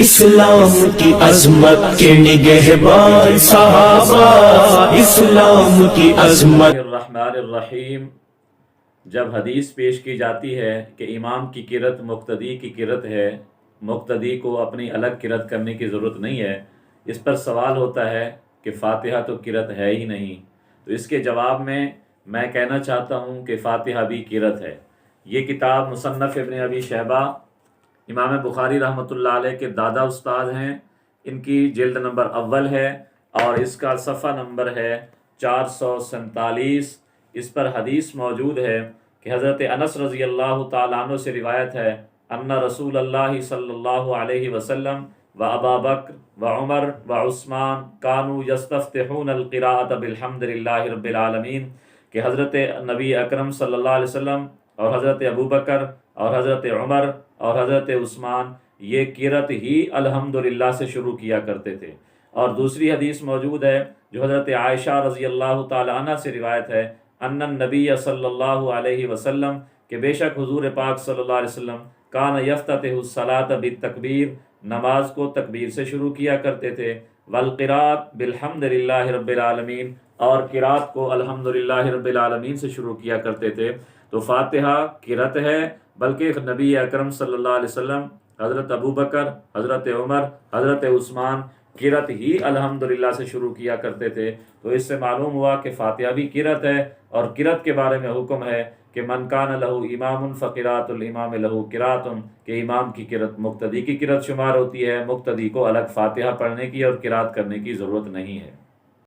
اسلام کی عظمت کے نگہبان صحابہ، اسلام کی عظمت۔ الرحمن الرحیم۔ جب حدیث پیش کی جاتی ہے کہ امام کی قرأت مقتدی کی قرأت ہے، مقتدی کو اپنی الگ قرأت کرنے کی ضرورت نہیں ہے، اس پر سوال ہوتا ہے کہ فاتحہ تو قرأت ہے ہی نہیں، تو اس کے جواب میں کہنا چاہتا ہوں کہ فاتحہ بھی قرأت ہے۔ یہ کتاب مصنف ابن ابی شیبہ امام بخاری رحمۃ اللہ علیہ کے دادا استاد ہیں، ان کی جلد نمبر اول ہے اور اس کا صفحہ نمبر ہے 447۔ اس پر حدیث موجود ہے کہ حضرت انس رضی اللہ تعالیٰ عنہ سے روایت ہے ان رسول اللہ صلی اللہ علیہ وسلم و ابا بکر و عمر و عثمان کانوا یستفتحون القراءۃ بالحمد للہ رب العالمین، کہ حضرت نبی اکرم صلی اللہ علیہ وسلم اور حضرت ابو بکر اور حضرت عمر اور حضرت عثمان یہ قرأت ہی الحمدللہ سے شروع کیا کرتے تھے۔ اور دوسری حدیث موجود ہے جو حضرت عائشہ رضی اللہ تعالی عنہ سے روایت ہے ان النبی صلی اللہ علیہ وسلم، کہ بے شک حضور پاک صلی اللہ علیہ وسلم کان یفتتح الصلاۃ بالتکبیر، نماز کو تکبیر سے شروع کیا کرتے تھے، والقراءۃ بالحمد للہ رب العالمین، اور قرات کو الحمدللہ رب العالمین سے شروع کیا کرتے تھے۔ تو فاتحہ قرأت ہے، بلکہ نبی اکرم صلی اللہ علیہ وسلم، حضرت ابو بکر، حضرت عمر، حضرت عثمان قرأت ہی الحمدللہ سے شروع کیا کرتے تھے۔ تو اس سے معلوم ہوا کہ فاتحہ بھی قرأت ہے، اور قرأت کے بارے میں حکم ہے کہ من کان لہ امام فقراءۃ الامام لہ قراءۃ، کہ امام کی قرأت مقتدی کی قرأت شمار ہوتی ہے، مقتدی کو الگ فاتحہ پڑھنے کی اور قرأت کرنے کی ضرورت نہیں ہے۔